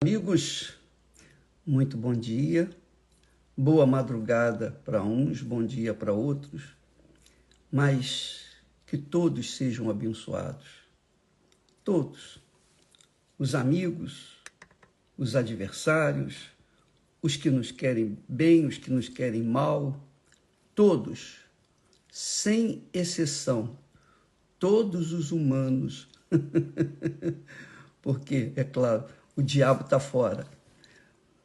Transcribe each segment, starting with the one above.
Amigos, muito bom dia, boa madrugada para uns, bom dia para outros, mas que todos sejam abençoados, todos, os amigos, os adversários, os que nos querem bem, os que nos querem mal, todos, sem exceção, todos os humanos, porque, é claro, o diabo está fora.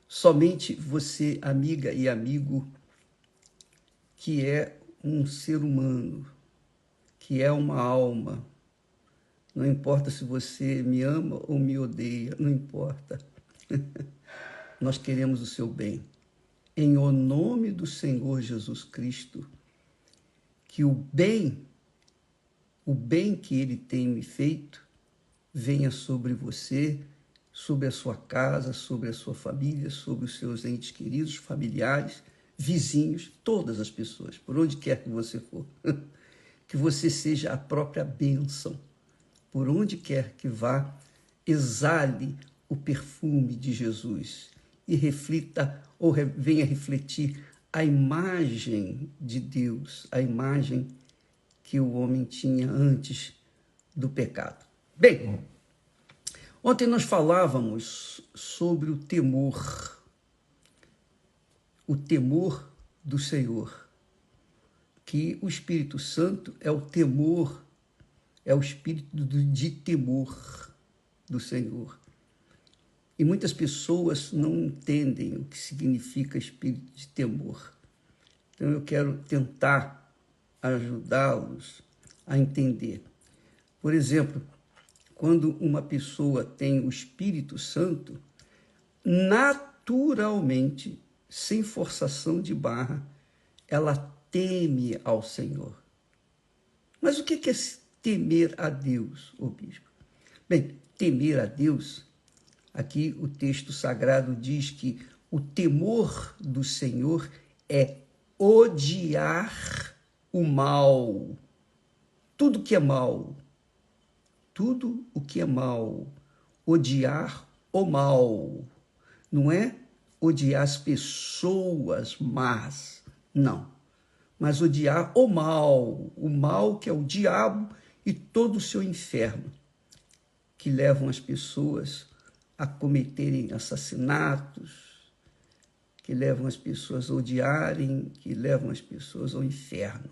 Somente você, amiga e amigo, que é um ser humano, que é uma alma. Não importa se você me ama ou me odeia, não importa. Nós queremos o seu bem. Em o nome do Senhor Jesus Cristo, que o bem que Ele tem me feito, venha sobre você, sobre a sua casa, sobre a sua família, sobre os seus entes queridos, familiares, vizinhos, todas as pessoas, por onde quer que você for. Que você seja a própria bênção. Por onde quer que vá, exale o perfume de Jesus e reflita ou venha refletir a imagem de Deus, a imagem que o homem tinha antes do pecado. Bem, ontem nós falávamos sobre o temor do Senhor, que o Espírito Santo é o temor, é o espírito de temor do Senhor. E muitas pessoas não entendem o que significa espírito de temor. Então eu quero tentar ajudá-los a entender. Por exemplo, quando uma pessoa tem o Espírito Santo, naturalmente, sem forçação de barra, ela teme ao Senhor. Mas o que é temer a Deus, ô bispo? Bem, temer a Deus, aqui o texto sagrado diz que o temor do Senhor é odiar o mal. Tudo que é mal. Tudo o que é mal. Odiar o mal. Não é odiar as pessoas más, não. Mas odiar o mal que é o diabo e todo o seu inferno, que levam as pessoas a cometerem assassinatos, que levam as pessoas a odiarem, que levam as pessoas ao inferno.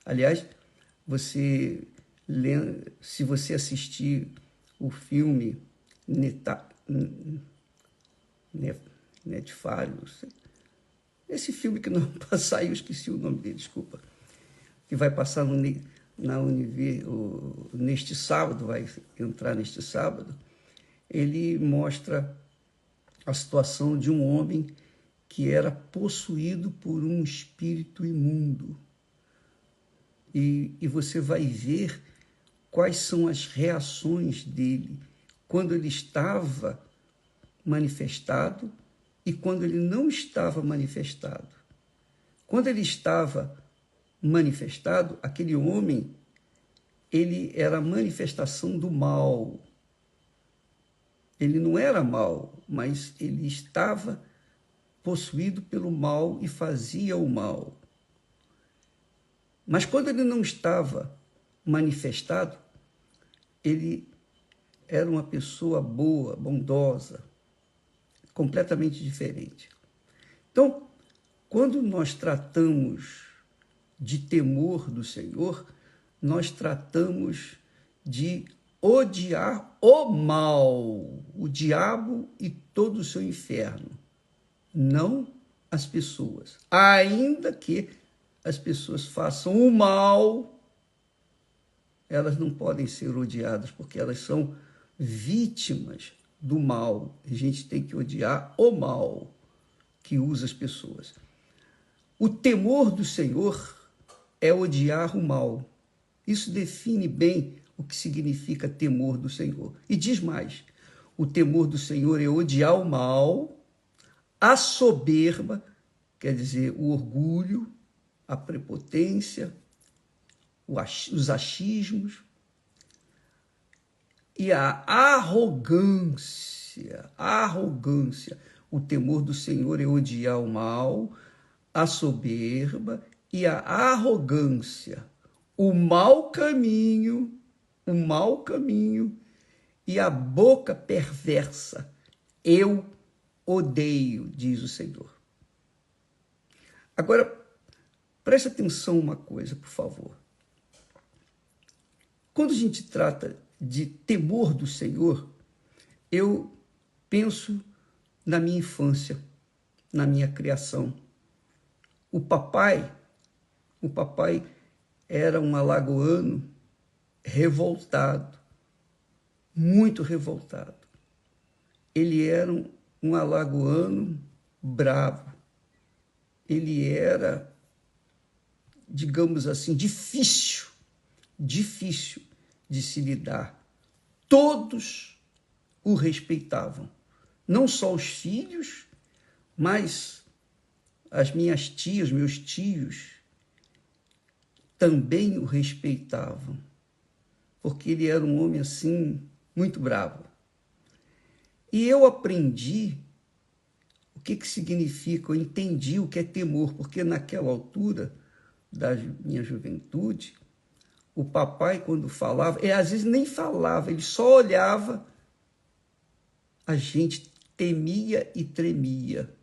Aliás, se você assistir o filme Netfalhos, esse filme que não saiu, eu esqueci o nome dele, desculpa, que vai passar neste sábado, vai entrar neste sábado, ele mostra a situação de um homem que era possuído por um espírito imundo. E você vai ver quais são as reações dele quando ele estava manifestado e quando ele não estava manifestado. Quando ele estava manifestado, aquele homem, ele era a manifestação do mal. Ele não era mal, mas ele estava possuído pelo mal e fazia o mal. Mas quando ele não estava manifestado, ele era uma pessoa boa, bondosa, completamente diferente. Então, quando nós tratamos de temor do Senhor, nós tratamos de odiar o mal, o diabo e todo o seu inferno, não as pessoas. Ainda que as pessoas façam o mal, elas não podem ser odiadas, porque elas são vítimas do mal. A gente tem que odiar o mal que usa as pessoas. O temor do Senhor é odiar o mal. Isso define bem o que significa temor do Senhor. E diz mais, o temor do Senhor é odiar o mal, a soberba, quer dizer, o orgulho, a prepotência, os achismos, e a arrogância. Arrogância. O temor do Senhor é odiar o mal, a soberba e a arrogância. O mau caminho e a boca perversa. Eu odeio, diz o Senhor. Agora, preste atenção uma coisa, por favor. Quando a gente trata de temor do Senhor, eu penso na minha infância, na minha criação. O papai era um alagoano revoltado, muito revoltado. Ele era um alagoano bravo. Ele era, digamos assim, difícil de se lidar. Todos o respeitavam. Não só os filhos, mas as minhas tias, meus tios, também o respeitavam. Porque ele era um homem assim, muito bravo. E eu aprendi o que significa, eu entendi o que é temor, porque naquela altura da minha juventude, o papai, quando falava, às vezes nem falava, ele só olhava, a gente temia e tremia.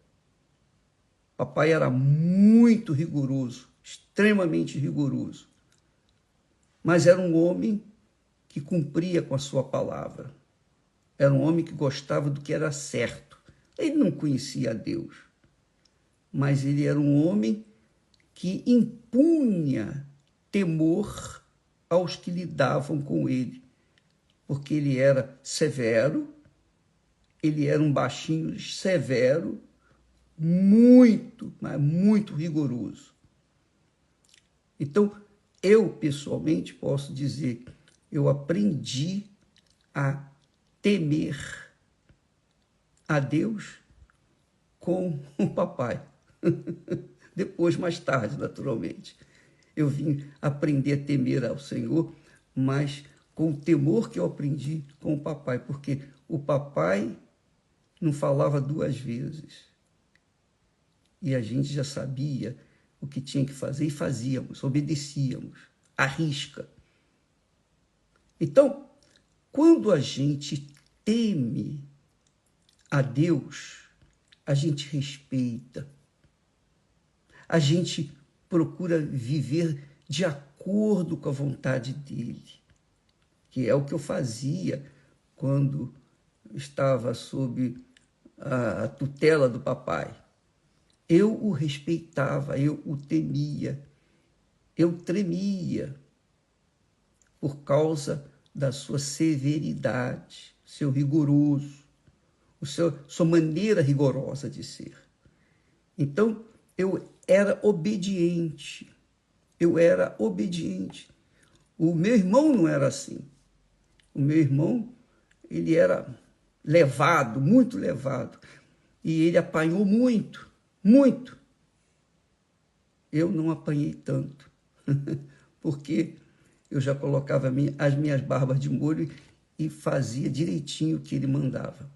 Papai era muito rigoroso, extremamente rigoroso, mas era um homem que cumpria com a sua palavra. Era um homem que gostava do que era certo. Ele não conhecia a Deus, mas ele era um homem que impunha temor aos que lidavam com ele, porque ele era severo, ele era um baixinho severo, muito, mas muito rigoroso. Então, eu, pessoalmente, posso dizer, eu aprendi a temer a Deus com o papai. Depois, mais tarde, naturalmente, eu vim aprender a temer ao Senhor, mas com o temor que eu aprendi com o papai, porque o papai não falava duas vezes. E a gente já sabia o que tinha que fazer e fazíamos, obedecíamos, à risca. Então, quando a gente teme a Deus, a gente respeita, a gente procura viver de acordo com a vontade dele, que é o que eu fazia quando estava sob a tutela do papai. Eu o respeitava, eu o temia, eu tremia por causa da sua severidade, seu rigoroso, sua maneira rigorosa de ser. Então, eu era obediente. O meu irmão não era assim. O meu irmão, ele era levado, muito levado. E ele apanhou muito, muito. Eu não apanhei tanto, porque eu já colocava as minhas barbas de molho e fazia direitinho o que ele mandava.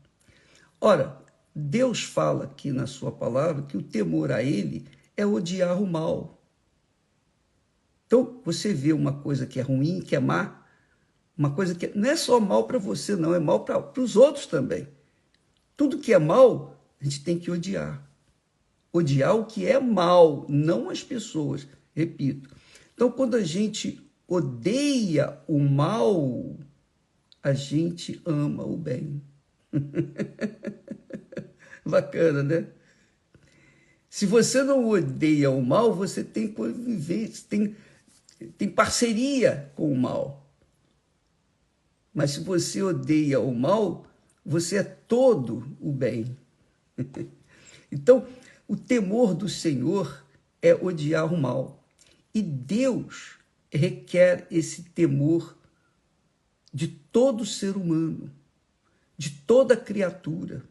Ora, Deus fala aqui na sua palavra que o temor a ele é odiar o mal. Então, você vê uma coisa que é ruim, que é má, uma coisa que não é só mal para você, não, é mal para os outros também. Tudo que é mal, a gente tem que odiar. Odiar o que é mal, não as pessoas, repito. Então, quando a gente odeia o mal, a gente ama o bem. Bacana, né? Se você não odeia o mal, você tem convivência, tem parceria com o mal. Mas se você odeia o mal, você é todo o bem. Então, o temor do Senhor é odiar o mal. E Deus requer esse temor de todo ser humano, de toda criatura,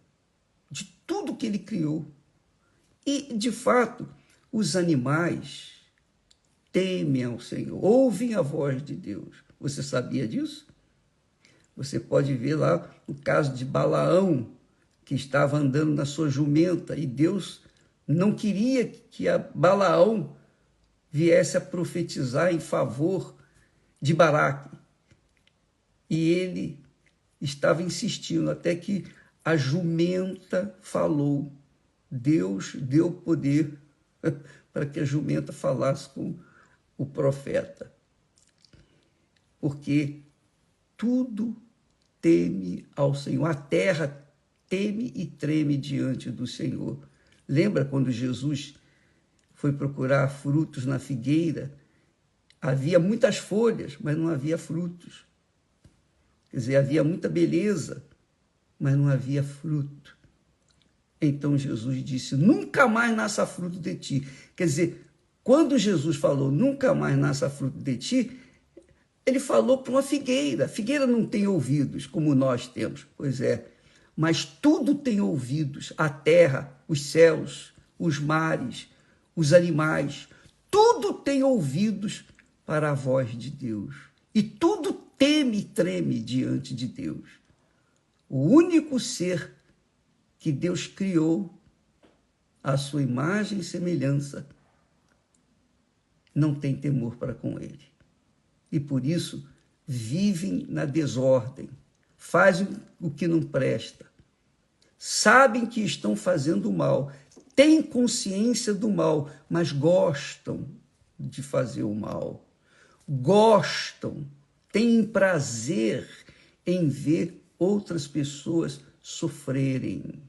de tudo que ele criou. E, de fato, os animais temem ao Senhor, ouvem a voz de Deus. Você sabia disso? Você pode ver lá o caso de Balaão, que estava andando na sua jumenta, e Deus não queria que Balaão viesse a profetizar em favor de Balaque. E ele estava insistindo, até que a jumenta falou. Deus deu poder para que a jumenta falasse com o profeta. Porque tudo teme ao Senhor. A terra teme e treme diante do Senhor. Lembra quando Jesus foi procurar frutos na figueira? Havia muitas folhas, mas não havia frutos. Quer dizer, havia muita beleza, mas não havia fruto. Então Jesus disse, nunca mais nasça fruto de ti. Quer dizer, quando Jesus falou, nunca mais nasça fruto de ti, ele falou para uma figueira. A figueira não tem ouvidos, como nós temos. Pois é, mas tudo tem ouvidos. A terra, os céus, os mares, os animais. Tudo tem ouvidos para a voz de Deus. E tudo teme e treme diante de Deus. O único ser que Deus criou à sua imagem e semelhança não tem temor para com ele. E por isso vivem na desordem, fazem o que não presta, sabem que estão fazendo mal, têm consciência do mal, mas gostam de fazer o mal. Gostam, têm prazer em ver outras pessoas sofrerem.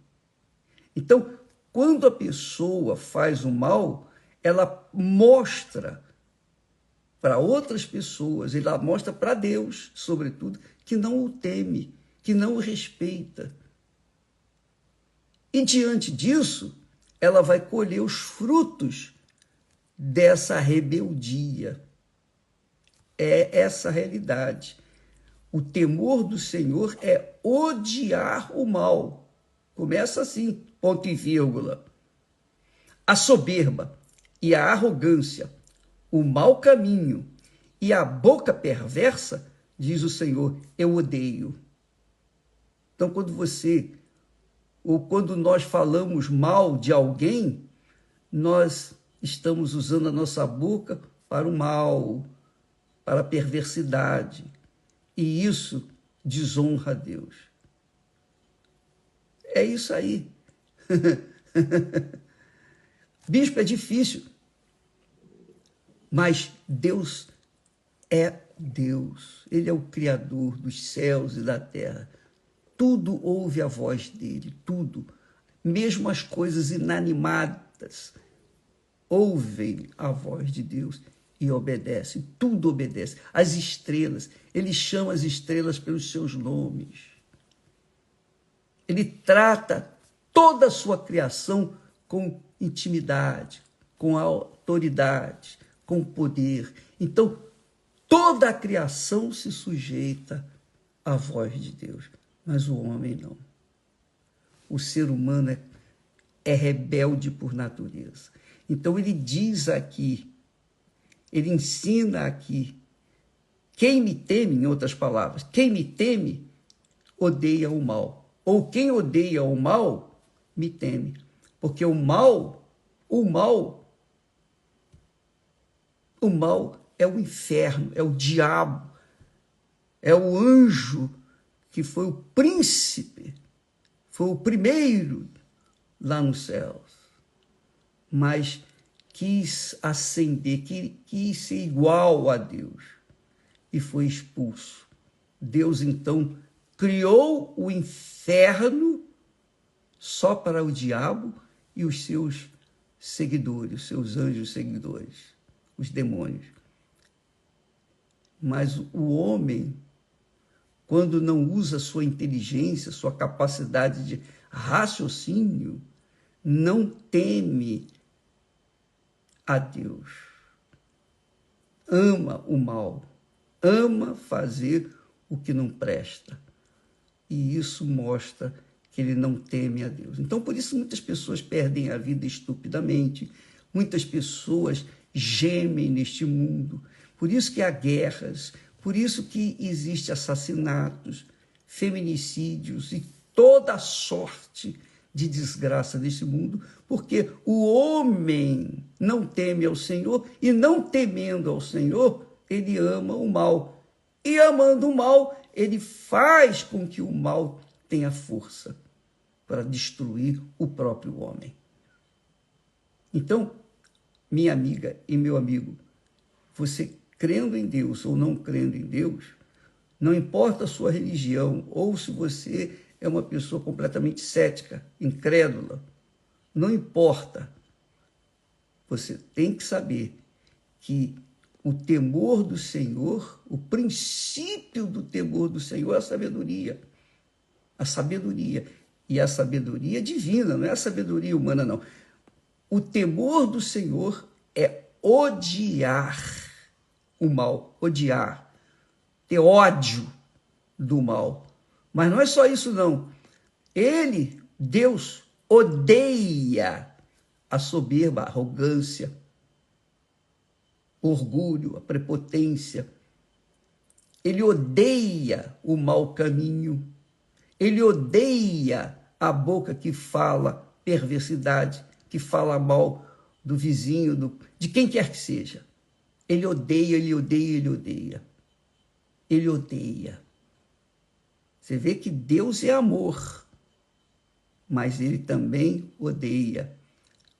Então, quando a pessoa faz o mal, ela mostra para outras pessoas, ela mostra para Deus, sobretudo, que não o teme, que não o respeita. E diante disso, ela vai colher os frutos dessa rebeldia. É essa a realidade. O temor do Senhor é odiar o mal. Começa assim, ponto e vírgula. A soberba e a arrogância, o mau caminho e a boca perversa, diz o Senhor, eu odeio. Então, quando nós falamos mal de alguém, nós estamos usando a nossa boca para o mal, para a perversidade. E isso desonra a Deus. É isso aí. Bispo, é difícil. Mas Deus é Deus. Ele é o Criador dos céus e da terra. Tudo ouve a voz dele, tudo. Mesmo as coisas inanimadas ouvem a voz de Deus e obedecem. Tudo obedece. As estrelas, ele chama as estrelas pelos seus nomes. Ele trata toda a sua criação com intimidade, com autoridade, com poder. Então, toda a criação se sujeita à voz de Deus, mas o homem não. O ser humano é rebelde por natureza. Então, ele diz aqui, ele ensina aqui, quem me teme, em outras palavras, quem me teme, odeia o mal. Ou quem odeia o mal, me teme. Porque o mal é o inferno, é o diabo, é o anjo que foi o príncipe, foi o primeiro lá nos céus, mas quis ascender, quis ser igual a Deus e foi expulso. Deus, então, criou o inferno só para o diabo e os seus seguidores, os seus anjos seguidores, os demônios. Mas o homem, quando não usa sua inteligência, sua capacidade de raciocínio, não teme a Deus. Ama o mal, ama fazer o que não presta. E isso mostra que ele não teme a Deus. Então, por isso, muitas pessoas perdem a vida estupidamente, muitas pessoas gemem neste mundo, por isso que há guerras, por isso que existem assassinatos, feminicídios e toda sorte de desgraça nesse mundo, porque o homem não teme ao Senhor e, não temendo ao Senhor, ele ama o mal. E amando o mal, ele faz com que o mal tenha força para destruir o próprio homem. Então, minha amiga e meu amigo, você crendo em Deus ou não crendo em Deus, não importa a sua religião, ou se você é uma pessoa completamente cética, incrédula, não importa. Você tem que saber que o temor do Senhor, o princípio do temor do Senhor é a sabedoria. A sabedoria. E a sabedoria divina, não é a sabedoria humana, não. O temor do Senhor é odiar o mal, odiar, ter ódio do mal. Mas não é só isso, não. Ele, Deus, odeia a soberba, a arrogância, o orgulho, a prepotência. Ele odeia o mau caminho. Ele odeia a boca que fala perversidade, que fala mal do vizinho, de quem quer que seja. Ele odeia, ele odeia, ele odeia. Ele odeia. Você vê que Deus é amor, mas ele também odeia.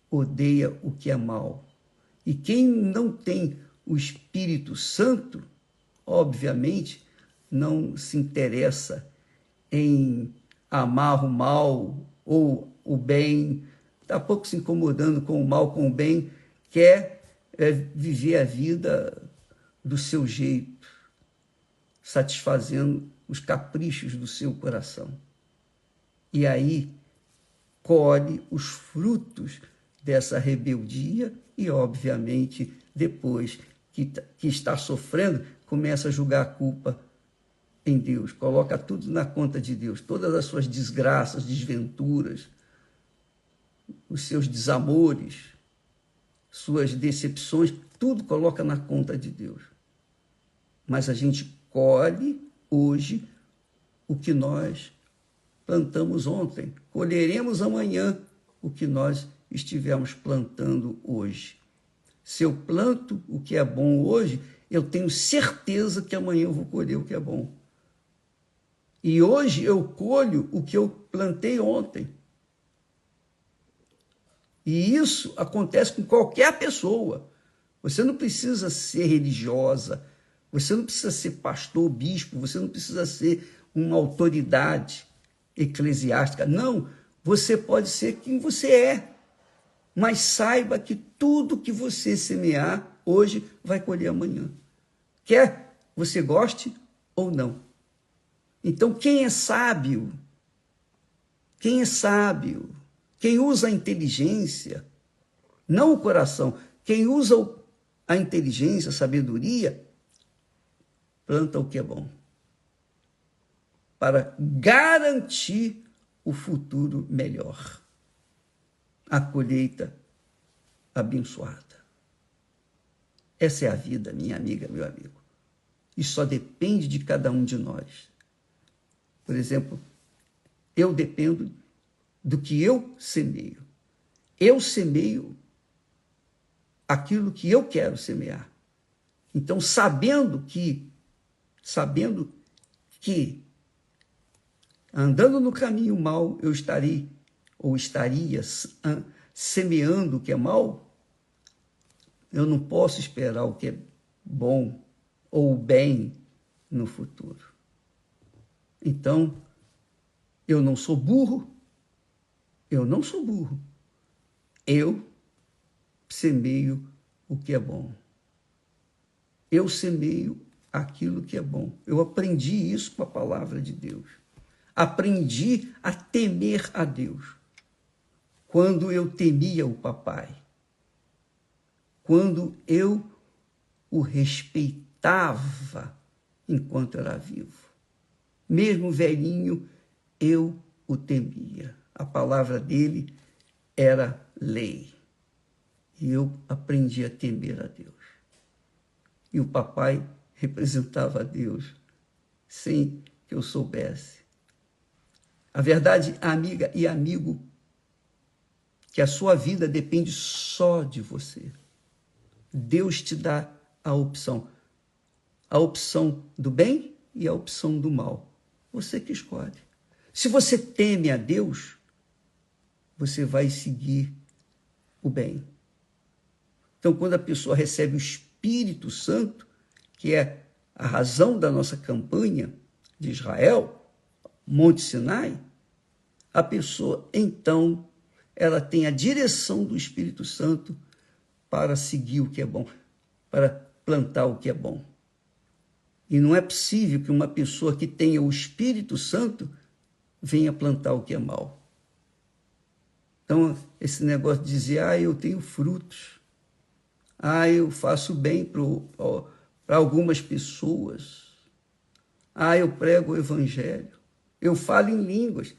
Odeia o que é mal. E quem não tem o Espírito Santo, obviamente, não se interessa em amar o mal ou o bem, está pouco se incomodando com o mal, com o bem, quer viver a vida do seu jeito, satisfazendo os caprichos do seu coração. E aí colhe os frutos dessa rebeldia e, obviamente, depois que está sofrendo, começa a julgar a culpa em Deus, coloca tudo na conta de Deus, todas as suas desgraças, desventuras, os seus desamores, suas decepções, tudo coloca na conta de Deus. Mas a gente colhe hoje o que nós plantamos ontem, colheremos amanhã o que nós estivemos plantando hoje. Se eu planto o que é bom hoje, eu tenho certeza que amanhã eu vou colher o que é bom. E hoje eu colho o que eu plantei ontem. E isso acontece com qualquer pessoa. Você não precisa ser religiosa, você não precisa ser pastor, bispo, você não precisa ser uma autoridade eclesiástica. Não, você pode ser quem você é. Mas saiba que tudo que você semear hoje vai colher amanhã. Quer você goste ou não. Então, quem é sábio, quem usa a inteligência, não o coração, quem usa a inteligência, a sabedoria, planta o que é bom, para garantir o futuro melhor, a colheita abençoada. Essa é a vida, minha amiga, meu amigo. E só depende de cada um de nós. Por exemplo, eu dependo do que eu semeio. Eu semeio aquilo que eu quero semear. Então, sabendo que andando no caminho mau, eu estaria semeando o que é mal, eu não posso esperar o que é bom ou bem no futuro. Então, eu não sou burro. Eu semeio o que é bom. Eu semeio aquilo que é bom. Eu aprendi isso com a palavra de Deus. Aprendi a temer a Deus. Quando eu temia o papai. Quando eu o respeitava enquanto era vivo. Mesmo velhinho, eu o temia. A palavra dele era lei. E eu aprendi a temer a Deus. E o papai representava a Deus, sem que eu soubesse. A verdade, amiga e amigo, que a sua vida depende só de você. Deus te dá a opção do bem e a opção do mal. Você que escolhe. Se você teme a Deus, você vai seguir o bem. Então, quando a pessoa recebe o Espírito Santo, que é a razão da nossa campanha de Israel, Monte Sinai, a pessoa, então, ela tem a direção do Espírito Santo para seguir o que é bom, para plantar o que é bom. E não é possível que uma pessoa que tenha o Espírito Santo venha plantar o que é mal. Então, esse negócio de dizer, eu tenho frutos, eu faço bem para algumas pessoas, eu prego o evangelho, eu falo em línguas,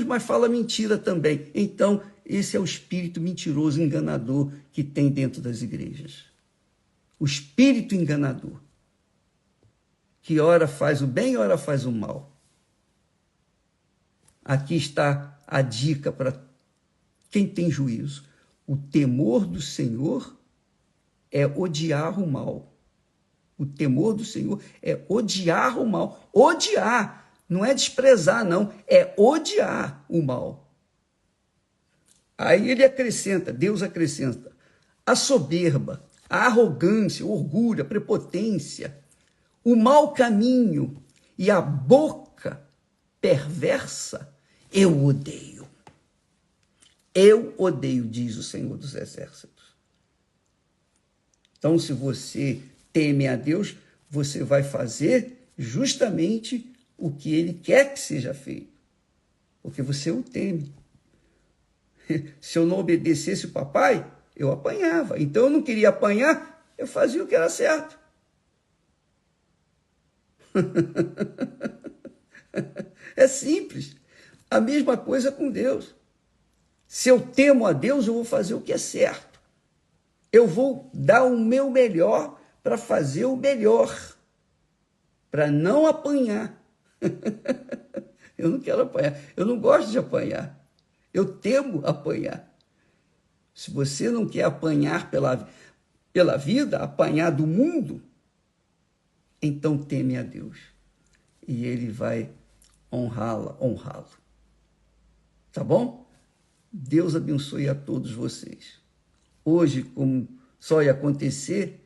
mas fala mentira também. Então, esse é o espírito mentiroso, enganador que tem dentro das igrejas. O espírito enganador, que ora faz o bem, ora faz o mal. Aqui está a dica para quem tem juízo. O temor do Senhor é odiar o mal. O temor do Senhor é odiar o mal. Odiar, não é desprezar, não. É odiar o mal. Aí ele acrescenta, Deus acrescenta, a soberba, a arrogância, o orgulho, a prepotência, o mau caminho e a boca perversa, eu odeio. Eu odeio, diz o Senhor dos Exércitos. Então, se você teme a Deus, você vai fazer justamente o que Ele quer que seja feito, porque você o teme. Se eu não obedecesse o papai, eu apanhava. Então, eu não queria apanhar, eu fazia o que era certo. É simples. A mesma coisa com Deus. Se eu temo a Deus, eu vou fazer o que é certo. Eu vou dar o meu melhor para fazer o melhor, para não apanhar. Eu não quero apanhar, eu não gosto de apanhar. Eu temo apanhar. Se você não quer apanhar pela vida, apanhar do mundo, então teme a Deus. E Ele vai honrá-lo. Tá bom? Deus abençoe a todos vocês. Hoje, como só ia acontecer,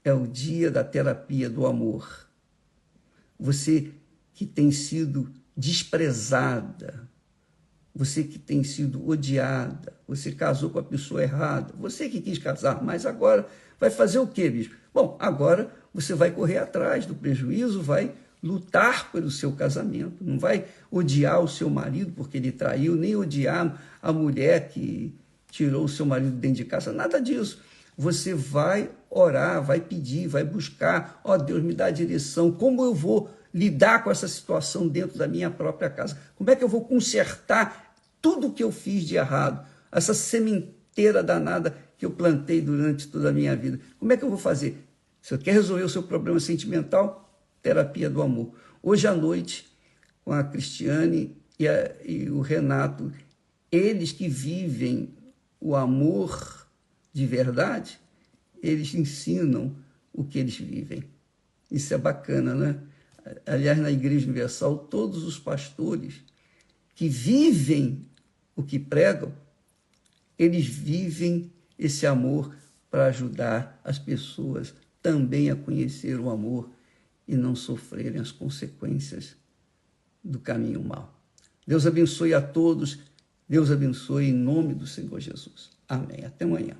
é o dia da terapia do amor. Você que tem sido desprezada, você que tem sido odiada, você casou com a pessoa errada, você que quis casar, mas agora vai fazer o quê, bispo? Bom, agora você vai correr atrás do prejuízo, vai lutar pelo seu casamento, não vai odiar o seu marido porque ele traiu, nem odiar a mulher que tirou o seu marido dentro de casa, nada disso. Você vai orar, vai pedir, vai buscar, Deus, me dá a direção, como eu vou lidar com essa situação dentro da minha própria casa? Como é que eu vou consertar tudo que eu fiz de errado? Essa sementeira danada que eu plantei durante toda a minha vida. Como é que eu vou fazer? Se você quer resolver o seu problema sentimental, terapia do amor. Hoje à noite, com a Cristiane e o Renato, eles que vivem o amor de verdade, eles ensinam o que eles vivem. Isso é bacana, né? Aliás, na Igreja Universal, todos os pastores que vivem o que pregam, eles vivem esse amor para ajudar as pessoas também a conhecer o amor e não sofrerem as consequências do caminho mau. Deus abençoe a todos. Deus abençoe em nome do Senhor Jesus. Amém. Até amanhã.